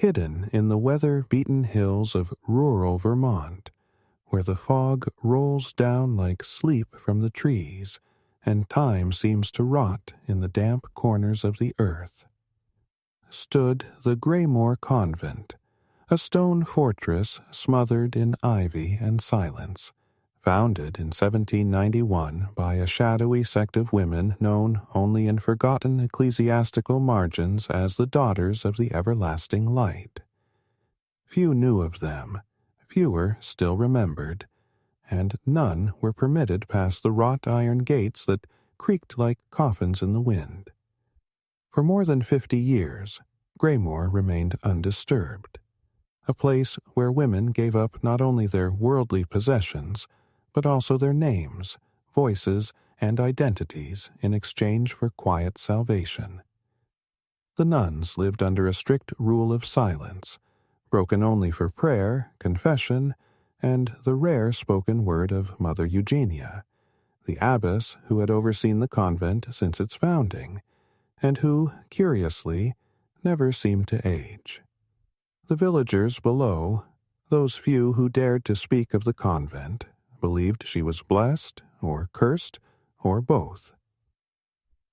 hidden in the weather-beaten hills of rural Vermont, where the fog rolls down like sleep from the trees, and time seems to rot in the damp corners of the earth, stood the Greymoor Convent, a stone fortress smothered in ivy and silence, founded in 1791 by a shadowy sect of women known only in forgotten ecclesiastical margins as the Daughters of the Everlasting Light. Few knew of them, fewer still remembered, and none were permitted past the wrought iron gates that creaked like coffins in the wind. For more than 50 years, Greymoor remained undisturbed, a place where women gave up not only their worldly possessions, but also their names, voices, and identities in exchange for quiet salvation. The nuns lived under a strict rule of silence, broken only for prayer, confession, and the rare spoken word of Mother Eugenia, the abbess who had overseen the convent since its founding, and who, curiously, never seemed to age. The villagers below, those few who dared to speak of the convent, believed she was blessed, or cursed, or both.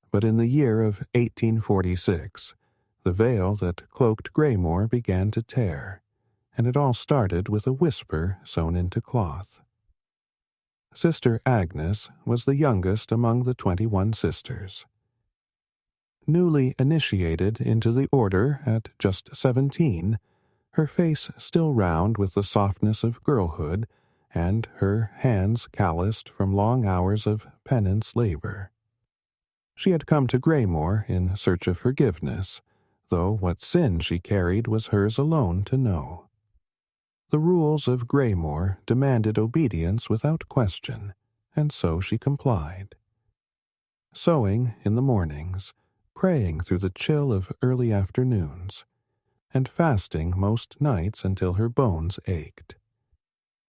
But in the year of 1846, the veil that cloaked Greymoor began to tear, and it all started with a whisper sewn into cloth. Sister Agnes was the youngest among the 21 sisters. Newly initiated into the order at just 17, her face still round with the softness of girlhood, and her hands calloused from long hours of penance labor. She had come to Greymoor in search of forgiveness, though what sin she carried was hers alone to know. The rules of Greymoor demanded obedience without question, and so she complied. Sewing in the mornings, praying through the chill of early afternoons, and fasting most nights until her bones ached.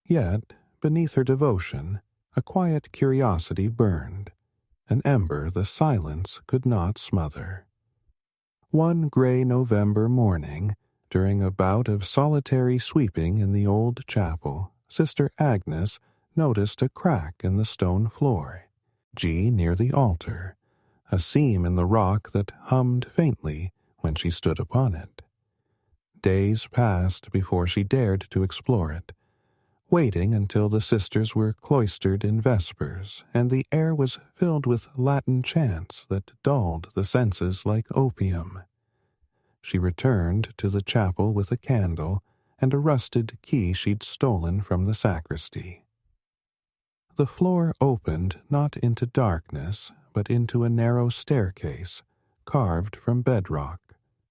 Yet, beneath her devotion, a quiet curiosity burned, an ember the silence could not smother. One gray November morning, during a bout of solitary sweeping in the old chapel, Sister Agnes noticed a crack in the stone floor, near the altar, a seam in the rock that hummed faintly when she stood upon it. Days passed before she dared to explore it, waiting until the sisters were cloistered in vespers and the air was filled with Latin chants that dulled the senses like opium. She returned to the chapel with a candle and a rusted key she'd stolen from the sacristy. The floor opened not into darkness, but into a narrow staircase, carved from bedrock,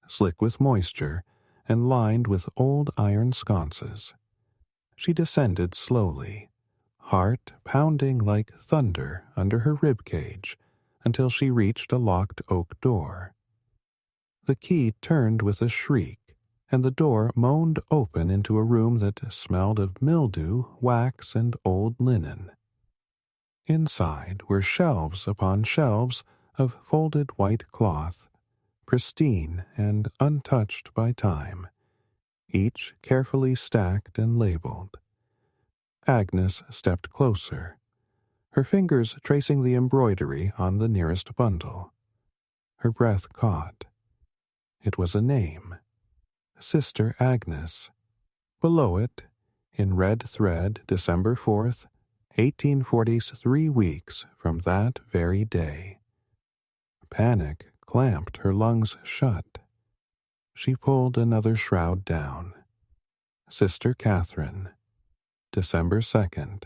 slick with moisture, and lined with old iron sconces. She descended slowly, heart pounding like thunder under her ribcage, until she reached a locked oak door. The key turned with a shriek, and the door moaned open into a room that smelled of mildew, wax, and old linen. Inside were shelves upon shelves of folded white cloth, pristine and untouched by time, each carefully stacked and labeled. Agnes stepped closer, her fingers tracing the embroidery on the nearest bundle. Her breath caught. It was a name, Sister Agnes. Below it, in red thread, December 4th, 1840's 3 weeks from that very day. Panic clamped her lungs shut. She pulled another shroud down. Sister Catherine, December 2nd,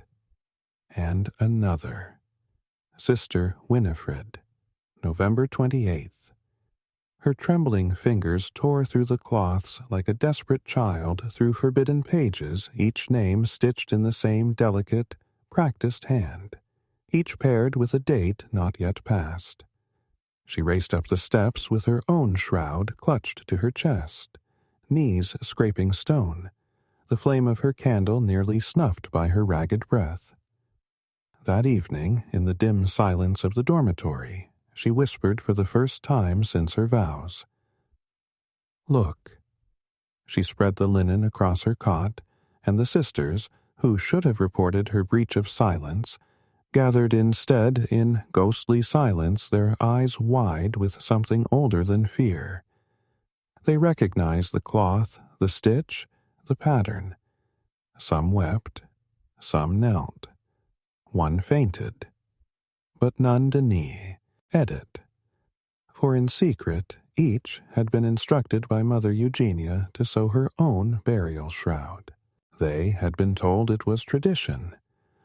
and another. Sister Winifred, November 28th. Her trembling fingers tore through the cloths like a desperate child through forbidden pages, each name stitched in the same delicate, practiced hand, each paired with a date not yet passed. She raced up the steps with her own shroud clutched to her chest, knees scraping stone, the flame of her candle nearly snuffed by her ragged breath. That evening, in the dim silence of the dormitory, she whispered for the first time since her vows, "Look." She spread the linen across her cot, and the sisters, who should have reported her breach of silence, gathered instead in ghostly silence, their eyes wide with something older than fear. They recognized the cloth, the stitch, the pattern. Some wept, some knelt. One fainted, but none denied. Edit. For in secret each had been instructed by Mother Eugenia to sew her own burial shroud. They had been told it was tradition,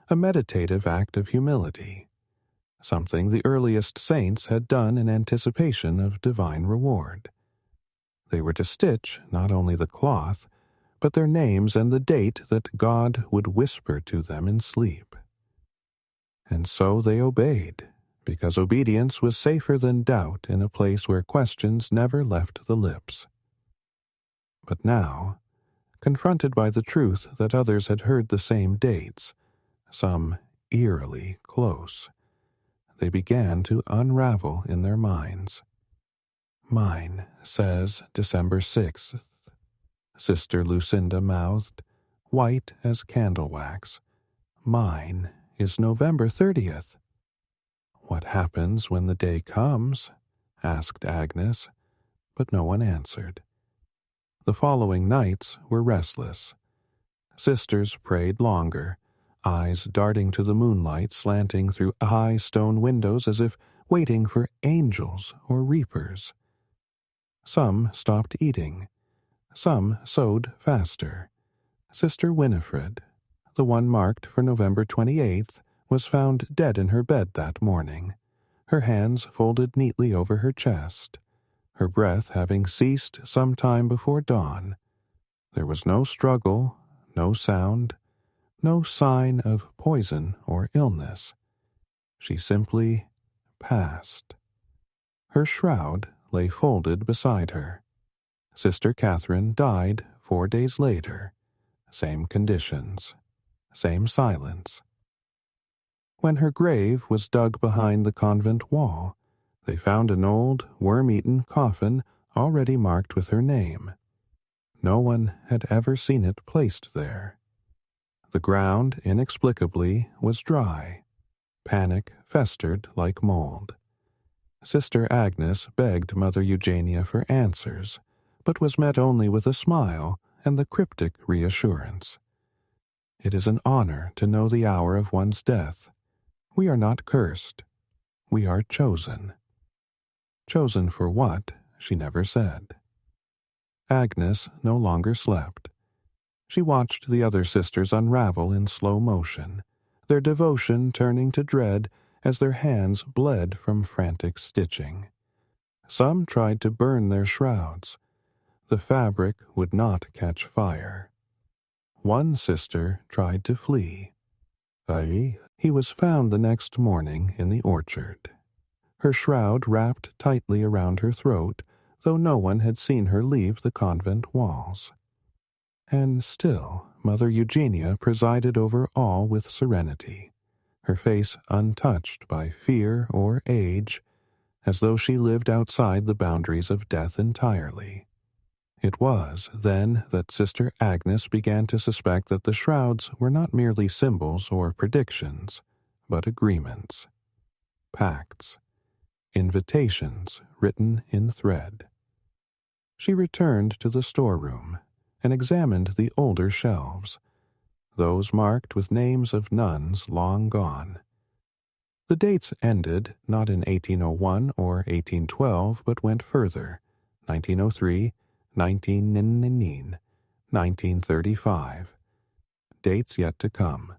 a meditative act of humility, something the earliest saints had done in anticipation of divine reward. They were to stitch not only the cloth, but their names and the date that God would whisper to them in sleep. And so they obeyed, because obedience was safer than doubt in a place where questions never left the lips. But now, confronted by the truth that others had heard the same dates, some eerily close, they began to unravel in their minds. Mine says December 6th, Sister Lucinda mouthed, white as candle wax. Mine is November 30th. What happens when the day comes? Asked Agnes, but no one answered. The following nights were restless. Sisters prayed longer, eyes darting to the moonlight slanting through high stone windows as if waiting for angels or reapers. Some stopped eating. Some sewed faster. Sister Winifred, the one marked for November 28th, was found dead in her bed that morning, her hands folded neatly over her chest, her breath having ceased some time before dawn. There was no struggle, no sound, no sign of poison or illness. She simply passed. Her shroud lay folded beside her. Sister Catherine died 4 days later. Same conditions, same silence. When her grave was dug behind the convent wall, they found an old, worm-eaten coffin already marked with her name. No one had ever seen it placed there. The ground, inexplicably, was dry. Panic festered like mold. Sister Agnes begged Mother Eugenia for answers, but was met only with a smile and the cryptic reassurance. It is an honor to know the hour of one's death. We are not cursed. We are chosen. Chosen for what, she never said. Agnes no longer slept. She watched the other sisters unravel in slow motion, their devotion turning to dread as their hands bled from frantic stitching. Some tried to burn their shrouds. The fabric would not catch fire. One sister tried to flee. He was found the next morning in the orchard, her shroud wrapped tightly around her throat, though no one had seen her leave the convent walls. And still Mother Eugenia presided over all with serenity, her face untouched by fear or age, as though she lived outside the boundaries of death entirely. It was then that Sister Agnes began to suspect that the shrouds were not merely symbols or predictions, but agreements, pacts, invitations written in thread. She returned to the storeroom and examined the older shelves, those marked with names of nuns long gone. The dates ended not in 1801 or 1812, but went further, 1903, 1919, 1935. Dates yet to come.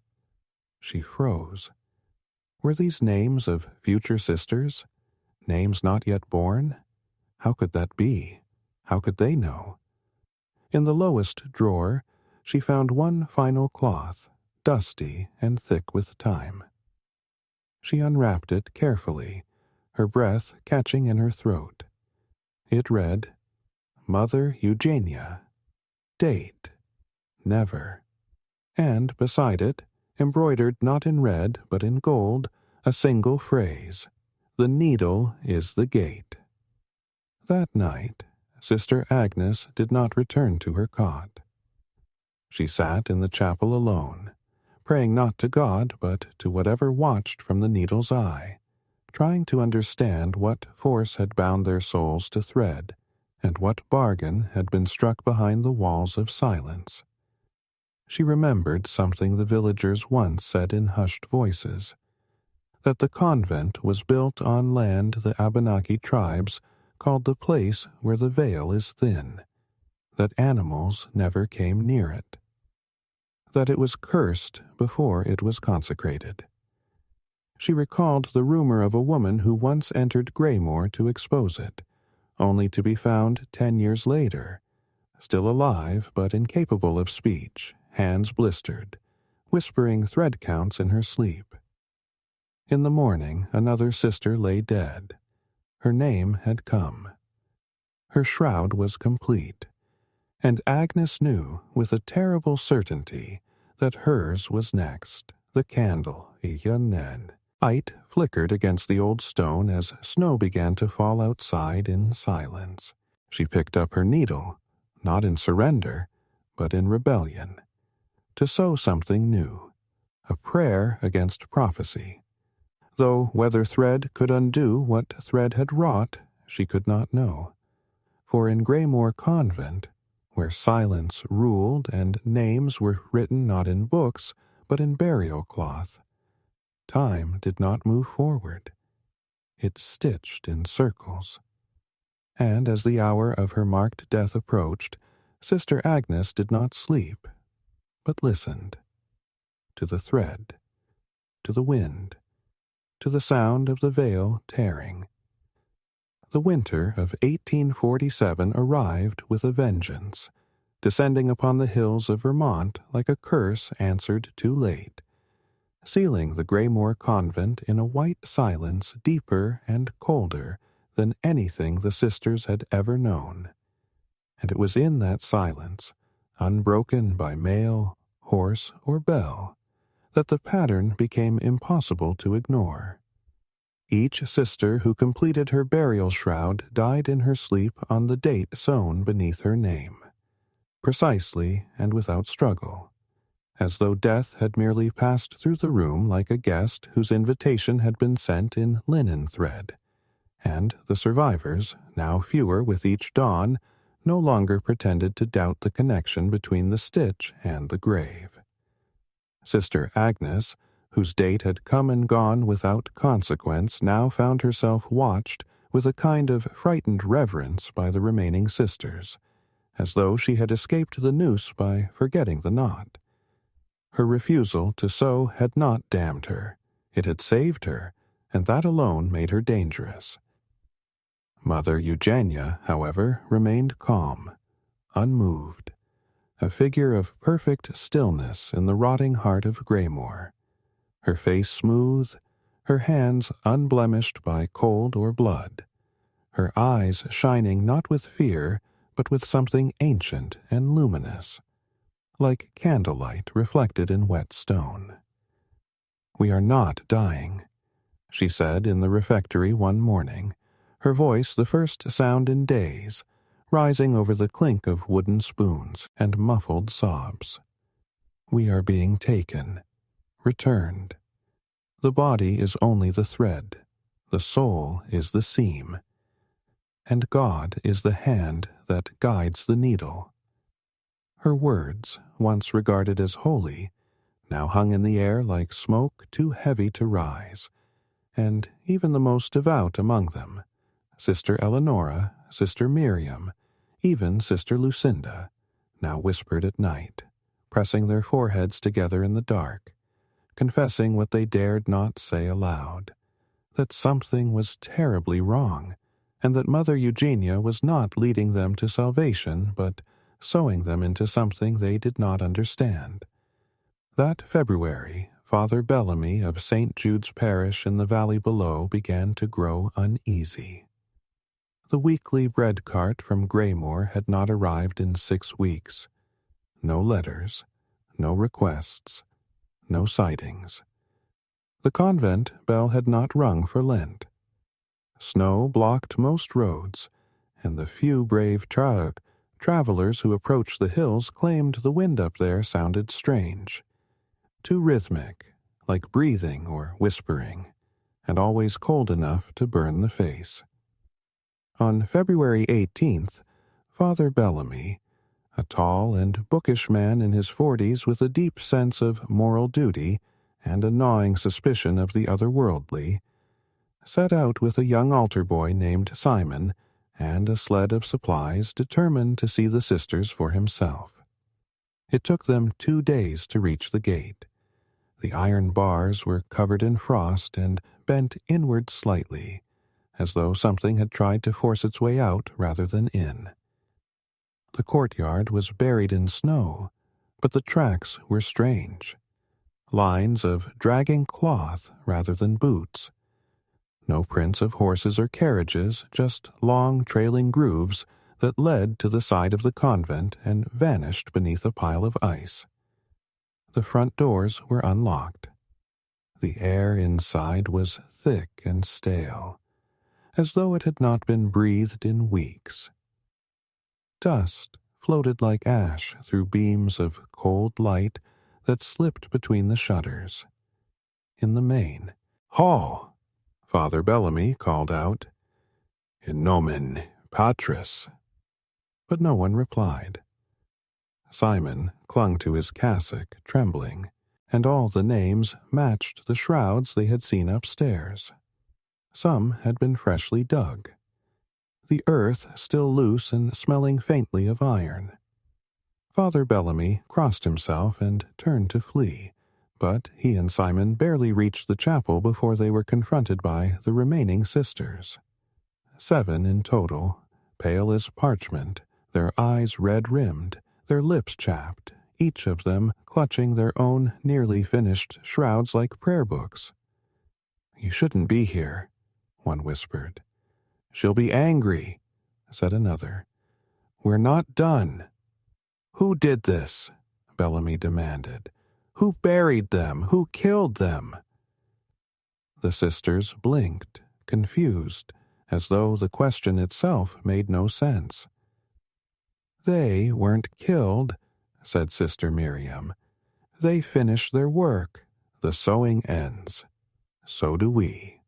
She froze. Were these names of future sisters? Names not yet born? How could that be? How could they know? In the lowest drawer, she found one final cloth, dusty and thick with time. She unwrapped it carefully, her breath catching in her throat. It read, Mother Eugenia. Date. Never. And beside it, embroidered not in red but in gold, a single phrase, The needle is the gate. That night, Sister Agnes did not return to her cot. She sat in the chapel alone, praying not to God but to whatever watched from the needle's eye, trying to understand what force had bound their souls to thread, and what bargain had been struck behind the walls of silence. She remembered something the villagers once said in hushed voices, that the convent was built on land the Abenaki tribes called the place where the veil is thin, that animals never came near it, that it was cursed before it was consecrated. She recalled the rumor of a woman who once entered Greymoor to expose it, only to be found 10 years later, still alive but incapable of speech, hands blistered, whispering thread counts in her sleep. In the morning, another sister lay dead. Her name had come. Her shroud was complete, and Agnes knew with a terrible certainty that hers was next, the candle, Iyanen. Light flickered against the old stone as snow began to fall outside in silence. She picked up her needle, not in surrender, but in rebellion, to sew something new, a prayer against prophecy. Though whether thread could undo what thread had wrought, she could not know. For in Greymoor Convent, where silence ruled and names were written not in books, but in burial cloth, time did not move forward. It stitched in circles. And as the hour of her marked death approached, Sister Agnes did not sleep, but listened. To the thread, to the wind, to the sound of the veil tearing. The winter of 1847 arrived with a vengeance, descending upon the hills of Vermont like a curse answered too late, sealing the Greymoor convent in a white silence deeper and colder than anything the sisters had ever known. And it was in that silence, unbroken by mail, horse, or bell, that the pattern became impossible to ignore. Each sister who completed her burial shroud died in her sleep on the date sewn beneath her name, precisely and without struggle, as though death had merely passed through the room like a guest whose invitation had been sent in linen thread, and the survivors, now fewer with each dawn, no longer pretended to doubt the connection between the stitch and the grave. Sister Agnes, whose date had come and gone without consequence, now found herself watched with a kind of frightened reverence by the remaining sisters, as though she had escaped the noose by forgetting the knot. Her refusal to sew had not damned her, it had saved her, and that alone made her dangerous. Mother Eugenia, however, remained calm, unmoved, a figure of perfect stillness in the rotting heart of Greymoor, her face smooth, her hands unblemished by cold or blood, her eyes shining not with fear, but with something ancient and luminous, like candlelight reflected in wet stone. "We are not dying," she said in the refectory one morning, her voice the first sound in days, rising over the clink of wooden spoons and muffled sobs. "We are being taken, returned. The body is only the thread, the soul is the seam, and God is the hand that guides the needle." Her words, once regarded as holy, now hung in the air like smoke too heavy to rise, and even the most devout among them, Sister Eleonora, Sister Miriam, even Sister Lucinda, now whispered at night, pressing their foreheads together in the dark, confessing what they dared not say aloud, that something was terribly wrong, and that Mother Eugenia was not leading them to salvation, but sewing them into something they did not understand. That February, Father Bellamy of St. Jude's Parish in the valley below began to grow uneasy. The weekly bread cart from Greymoor had not arrived in 6 weeks. No letters, no requests, no sightings. The convent bell had not rung for Lent. Snow blocked most roads, and the few brave travelers who approached the hills claimed the wind up there sounded strange, too rhythmic, like breathing or whispering, and always cold enough to burn the face. On February 18th, Father Bellamy, a tall and bookish man in his 40s with a deep sense of moral duty and a gnawing suspicion of the otherworldly, set out with a young altar boy named Simon and a sled of supplies, determined to see the sisters for himself. It took them 2 days to reach the gate. The iron bars were covered in frost and bent inward slightly, as though something had tried to force its way out rather than in. The courtyard was buried in snow, but the tracks were strange. Lines of dragging cloth rather than boots. No prints of horses or carriages, just long trailing grooves that led to the side of the convent and vanished beneath a pile of ice. The front doors were unlocked. The air inside was thick and stale, as though it had not been breathed in weeks. Dust floated like ash through beams of cold light that slipped between the shutters. In the main, "Halt!" Father Bellamy called out, "In nomen Patris." But no one replied. Simon clung to his cassock, trembling, and all the names matched the shrouds they had seen upstairs. Some had been freshly dug, the earth still loose and smelling faintly of iron. Father Bellamy crossed himself and turned to flee, but he and Simon barely reached the chapel before they were confronted by the remaining sisters. 7 in total, pale as parchment, their eyes red-rimmed, their lips chapped, each of them clutching their own nearly finished shrouds like prayer books. "You shouldn't be here," one whispered. "She'll be angry," said another. "We're not done." "Who did this?" Bellamy demanded. "Who buried them? Who killed them?" The sisters blinked, confused, as though the question itself made no sense. "They weren't killed," said Sister Miriam. "They finished their work. The sewing ends. So do we."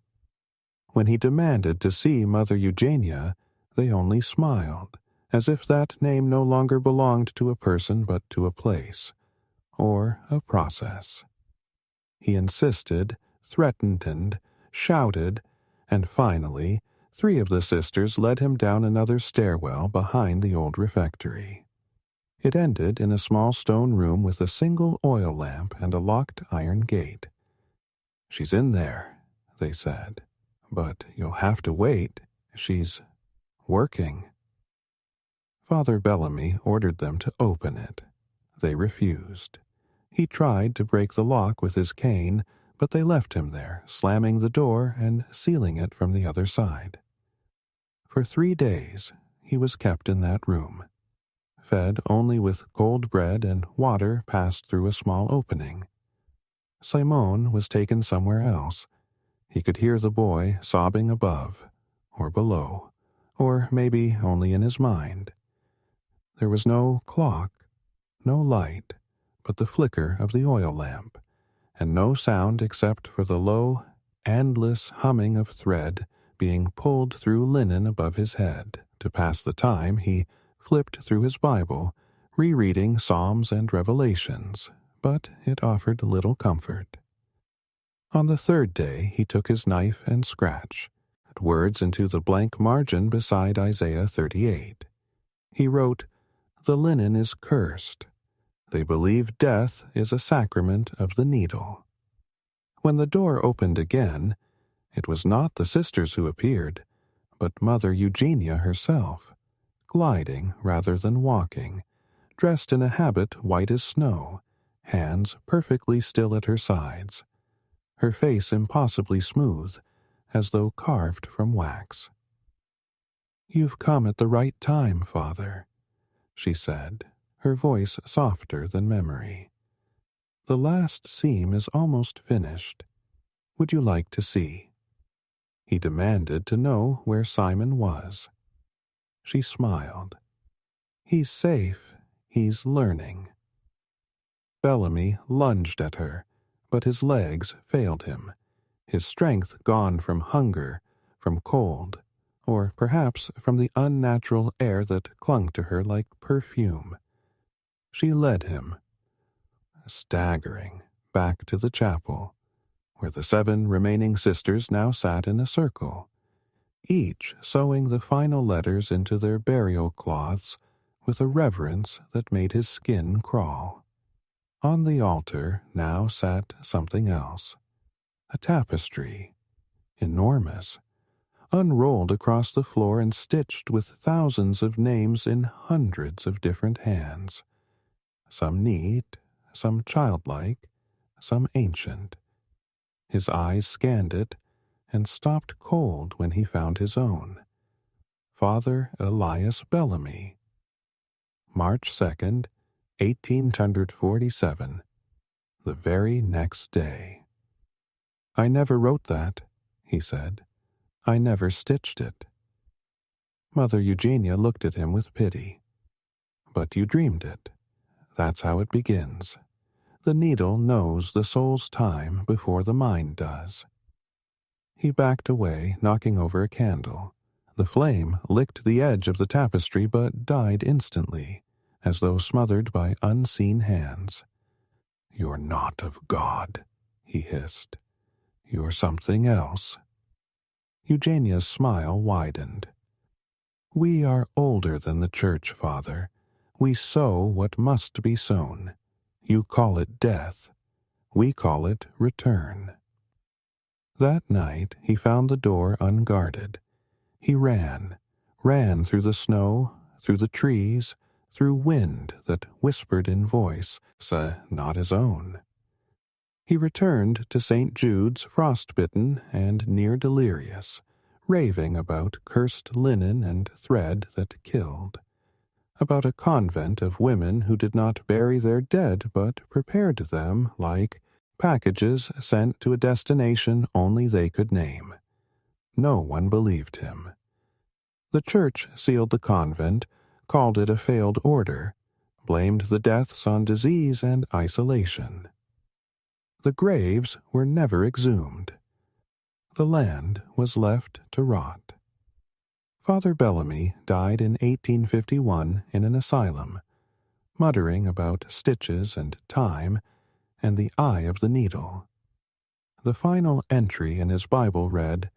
When he demanded to see Mother Eugenia, they only smiled, as if that name no longer belonged to a person but to a place, or a process. He insisted, threatened, and shouted, and finally 3 of the sisters led him down another stairwell behind the old refectory. It ended in a small stone room with a single oil lamp and a locked iron gate. "She's in there," they said, "but you'll have to wait. She's working." Father Bellamy ordered them to open it. They refused. He tried to break the lock with his cane, but they left him there, slamming the door and sealing it from the other side. For 3 days he was kept in that room, fed only with cold bread and water passed through a small opening. Simone was taken somewhere else. He could hear the boy sobbing above, or below, or maybe only in his mind. There was no clock, no light, but the flicker of the oil lamp, and no sound except for the low, endless humming of thread being pulled through linen above his head. To pass the time, he flipped through his Bible, rereading Psalms and Revelations, but it offered little comfort. On the 3rd day, he took his knife and scratched words into the blank margin beside Isaiah 38. He wrote, "The linen is cursed. They believe death is a sacrament of the needle." When the door opened again, it was not the sisters who appeared, but Mother Eugenia herself, gliding rather than walking, dressed in a habit white as snow, hands perfectly still at her sides, her face impossibly smooth, as though carved from wax. "You've come at the right time, Father," she said, her voice softer than memory. "The last seam is almost finished. Would you like to see?" He demanded to know where Simon was. She smiled. He's safe. He's learning. Bellamy lunged at her, but his legs failed him, his strength gone from hunger, from cold, or perhaps from the unnatural air that clung to her like perfume. She led him, staggering, back to the chapel, where the 7 remaining sisters now sat in a circle, each sewing the final letters into their burial cloths with a reverence that made his skin crawl. On the altar now sat something else, a tapestry, enormous, unrolled across the floor and stitched with thousands of names in hundreds of different hands, some neat, some childlike, some ancient. His eyes scanned it and stopped cold when he found his own. Father Elias Bellamy. March 2nd, 1847, the very next day. I never wrote that, he said. I never stitched it. Mother Eugenia looked at him with pity. But you dreamed it. That's how it begins. The needle knows the soul's time before the mind does. He backed away, knocking over a candle. The flame licked the edge of the tapestry but died instantly, as though smothered by unseen hands. You're not of God, he hissed. You're something else. Eugenia's smile widened. We are older than the church, Father. We sow what must be sown. You call it death. We call it return. That night he found the door unguarded. He ran through the snow, through the trees, through wind that whispered in voice, not his own. He returned to St. Jude's frostbitten and near delirious, raving about cursed linen and thread that killed, about a convent of women who did not bury their dead but prepared them like packages sent to a destination only they could name. No one believed him. The church sealed the convent, called it a failed order, blamed the deaths on disease and isolation. The graves were never exhumed. The land was left to rot. Father Bellamy died in 1851 in an asylum, muttering about stitches and time and the eye of the needle. The final entry in his Bible read,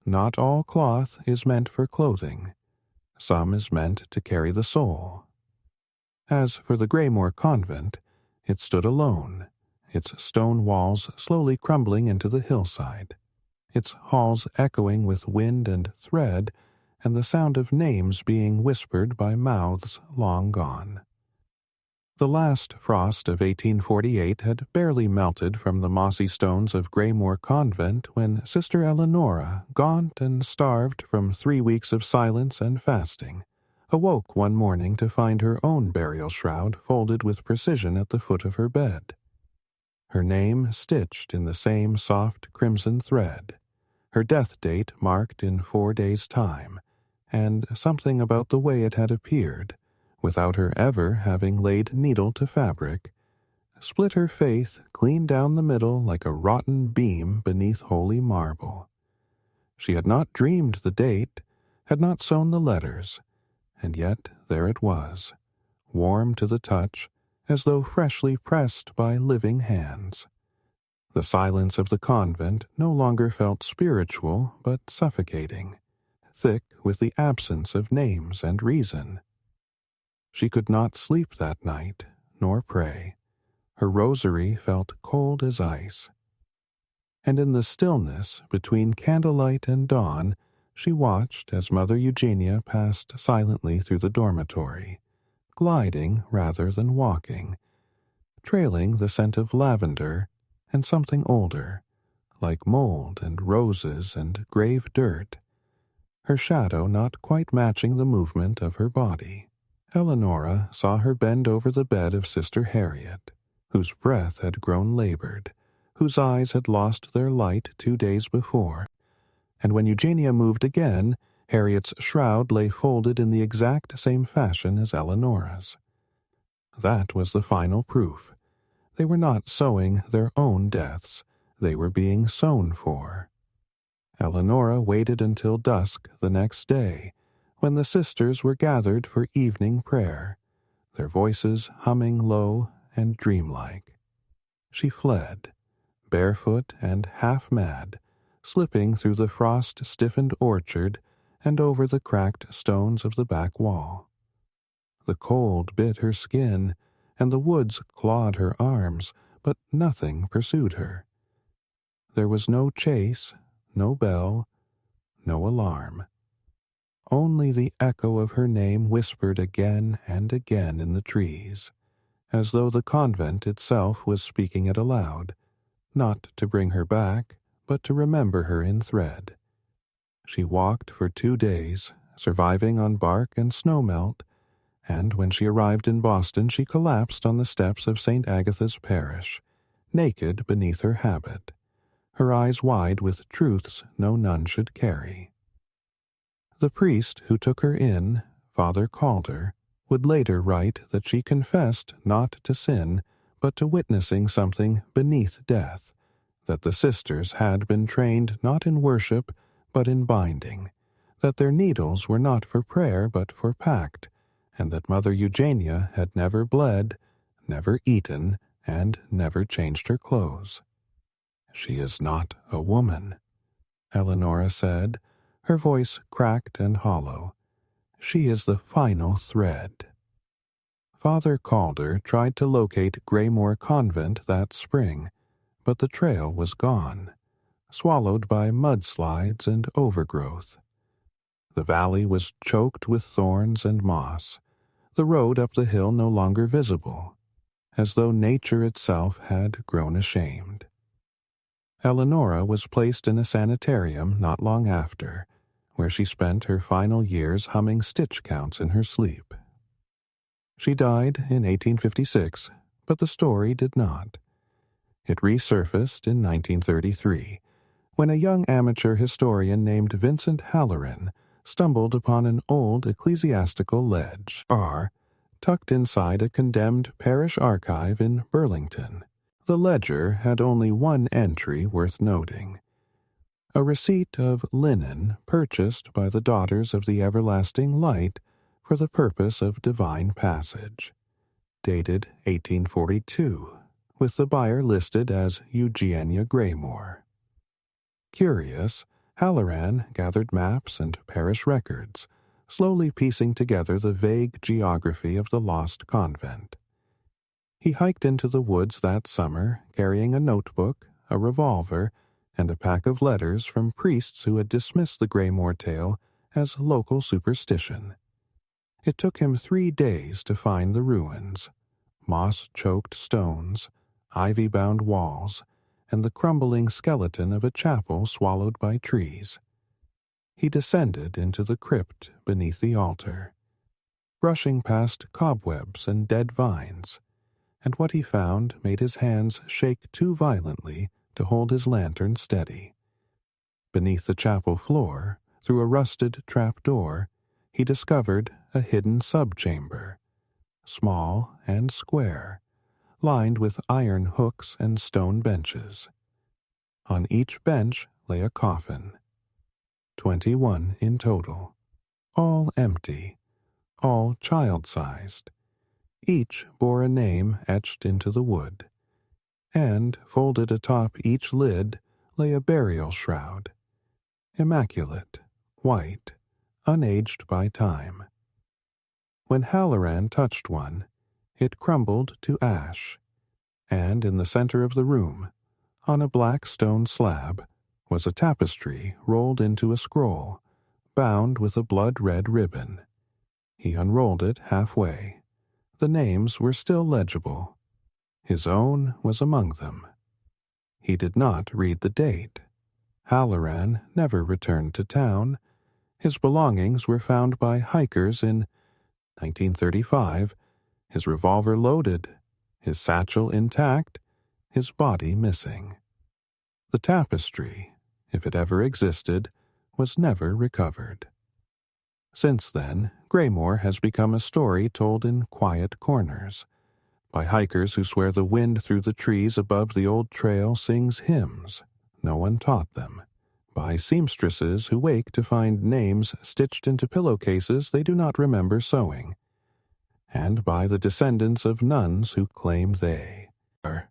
Not all cloth is meant for clothing. Some is meant to carry the soul. As for the Greymoor convent, it stood alone, its stone walls slowly crumbling into the hillside, its halls echoing with wind and thread, and the sound of names being whispered by mouths long gone. The last frost of 1848 had barely melted from the mossy stones of Greymoor Convent when Sister Eleonora, gaunt and starved from 3 weeks of silence and fasting, awoke one morning to find her own burial shroud folded with precision at the foot of her bed. Her name stitched in the same soft crimson thread, her death date marked in 4 days' time, and something about the way it had appeared, without her ever having laid needle to fabric, split her faith clean down the middle like a rotten beam beneath holy marble. She had not dreamed the date, had not sewn the letters, and yet there it was, warm to the touch, as though freshly pressed by living hands. The silence of the convent no longer felt spiritual but suffocating, thick with the absence of names and reason. She could not sleep that night, nor pray. Her rosary felt cold as ice. And in the stillness between candlelight and dawn, she watched as Mother Eugenia passed silently through the dormitory, gliding rather than walking, trailing the scent of lavender and something older, like mold and roses and grave dirt, her shadow not quite matching the movement of her body. Eleonora saw her bend over the bed of Sister Harriet, whose breath had grown labored, whose eyes had lost their light 2 days before, and when Eugenia moved again, Harriet's shroud lay folded in the exact same fashion as Eleanora's. That was the final proof. They were not sowing their own deaths. They were being sown for. Eleanora waited until dusk the next day, when the sisters were gathered for evening prayer, their voices humming low and dreamlike. She fled, barefoot and half-mad, slipping through the frost-stiffened orchard and over the cracked stones of the back wall. The cold bit her skin, and the woods clawed her arms, but nothing pursued her. There was no chase, no bell, no alarm. Only the echo of her name whispered again and again in the trees, as though the convent itself was speaking it aloud, not to bring her back, but to remember her in thread. She walked for 2 days, surviving on bark and snowmelt, and when she arrived in Boston she collapsed on the steps of St. Agatha's Parish, naked beneath her habit, her eyes wide with truths no nun should carry. The priest who took her in, Father Calder, would later write that she confessed not to sin, but to witnessing something beneath death, that the sisters had been trained not in worship, but in binding, that their needles were not for prayer, but for pact, and that Mother Eugenia had never bled, never eaten, and never changed her clothes. "She is not a woman," Eleanora said, her voice cracked and hollow. "She is the final thread." Father Calder tried to locate Greymoor Convent that spring, but the trail was gone, swallowed by mudslides and overgrowth. The valley was choked with thorns and moss, the road up the hill no longer visible, as though nature itself had grown ashamed. Eleanora was placed in a sanitarium not long after, where she spent her final years humming stitch counts in her sleep. She died in 1856, but the story did not. It resurfaced in 1933, when a young amateur historian named Vincent Halloran stumbled upon an old ecclesiastical ledge, tucked inside a condemned parish archive in Burlington. The ledger had only one entry worth noting: a receipt of linen purchased by the Daughters of the Everlasting Light for the purpose of divine passage, dated 1842, with the buyer listed as Eugenia Greymoor. Curious, Halloran gathered maps and parish records, slowly piecing together the vague geography of the lost convent. He hiked into the woods that summer, carrying a notebook, a revolver, and a pack of letters from priests who had dismissed the Greymoor tale as local superstition. It took him 3 days to find the ruins: moss-choked stones, ivy-bound walls, and the crumbling skeleton of a chapel swallowed by trees. He descended into the crypt beneath the altar, brushing past cobwebs and dead vines, and what he found made his hands shake too violently to hold his lantern steady. Beneath the chapel floor, through a rusted trap-door, he discovered a hidden subchamber, small and square, lined with iron hooks and stone benches. On each bench lay a coffin, 21 in total, all empty, all child-sized. Each bore a name etched into the wood, and, folded atop each lid, lay a burial shroud, immaculate, white, unaged by time. When Halloran touched one, it crumbled to ash, and in the center of the room, on a black stone slab, was a tapestry rolled into a scroll, bound with a blood-red ribbon. He unrolled it halfway. The names were still legible. His own was among them. He did not read the date. Halloran never returned to town. His belongings were found by hikers in 1935, his revolver loaded, his satchel intact, his body missing. The tapestry, if it ever existed, was never recovered. Since then, Greymoor has become a story told in quiet corners, by hikers who swear the wind through the trees above the old trail sings hymns no one taught them, by seamstresses who wake to find names stitched into pillowcases they do not remember sewing, and by the descendants of nuns who claim they are.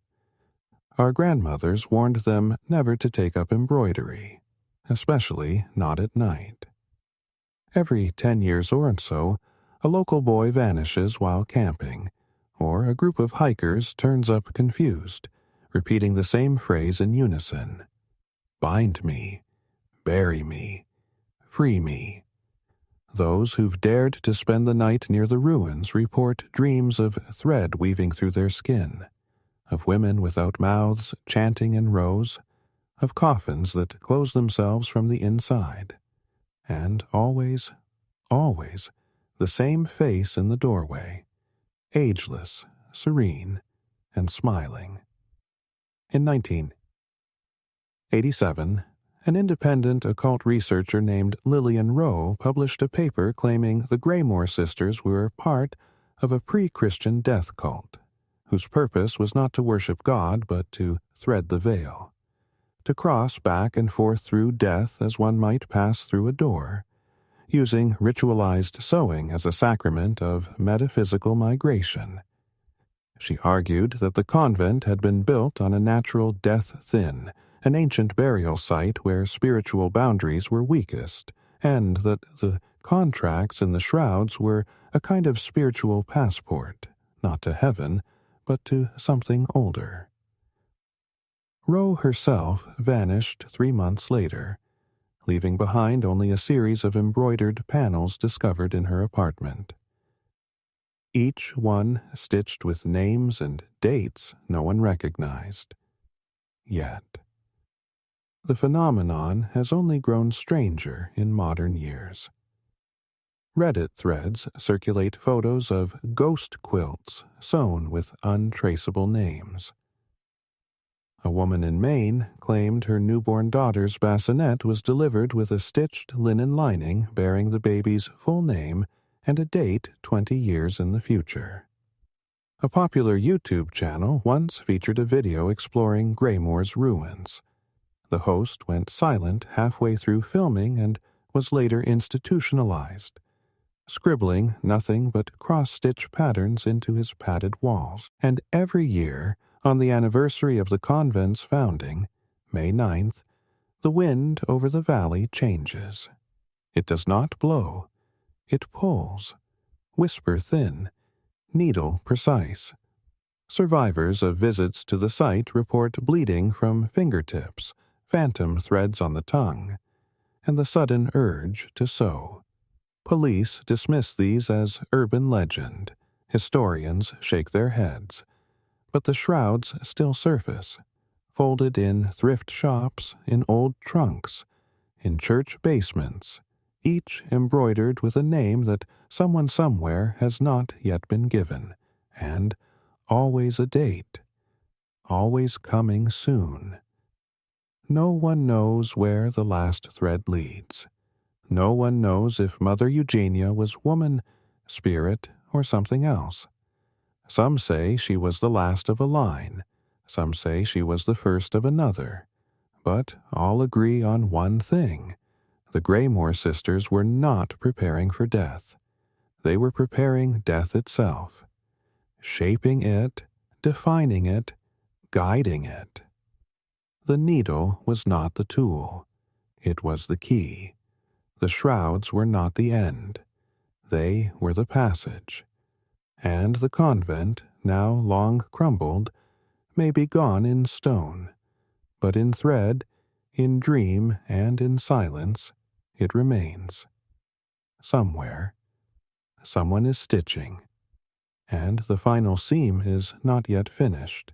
Our grandmothers warned them never to take up embroidery, especially not at night. Every 10 years or so, a local boy vanishes while camping, or a group of hikers turns up confused, repeating the same phrase in unison. Bind me, bury me, free me. Those who've dared to spend the night near the ruins report dreams of thread weaving through their skin, of women without mouths chanting in rows, of coffins that close themselves from the inside, and always, always, the same face in the doorway, ageless, serene, and smiling. In 1987, an independent occult researcher named Lillian Rowe published a paper claiming the Greymoor sisters were part of a pre-Christian death cult, whose purpose was not to worship God but to thread the veil, to cross back and forth through death as one might pass through a door, using ritualized sewing as a sacrament of metaphysical migration. She argued that the convent had been built on a natural death thin, an ancient burial site where spiritual boundaries were weakest, and that the contracts in the shrouds were a kind of spiritual passport, not to heaven, but to something older. Rowe herself vanished 3 months later, leaving behind only a series of embroidered panels discovered in her apartment. Each one stitched with names and dates no one recognized. Yet. The phenomenon has only grown stranger in modern years. Reddit threads circulate photos of ghost quilts sewn with untraceable names. A woman in Maine claimed her newborn daughter's bassinet was delivered with a stitched linen lining bearing the baby's full name and a date 20 years in the future. A popular YouTube channel once featured a video exploring Greymoor's ruins. The host went silent halfway through filming and was later institutionalized, scribbling nothing but cross-stitch patterns into his padded walls. And every year, on the anniversary of the convent's founding, May 9th, the wind over the valley changes. It does not blow. It pulls, whisper thin, needle precise. Survivors of visits to the site report bleeding from fingertips, phantom threads on the tongue, and the sudden urge to sew. Police dismiss these as urban legend. Historians shake their heads. But the shrouds still surface, folded in thrift shops, in old trunks, in church basements, each embroidered with a name that someone somewhere has not yet been given, and always a date, always coming soon. No one knows where the last thread leads. No one knows if Mother Eugenia was woman, spirit, or something else. Some say she was the last of a line. Some say she was the first of another. But all agree on one thing. The Greymoor sisters were not preparing for death. They were preparing death itself, shaping it, defining it, guiding it. The needle was not the tool. It was the key. The shrouds were not the end. They were the passage. And the convent, now long crumbled, may be gone in stone, but in thread, in dream, and in silence, it remains. Somewhere, someone is stitching, and the final seam is not yet finished.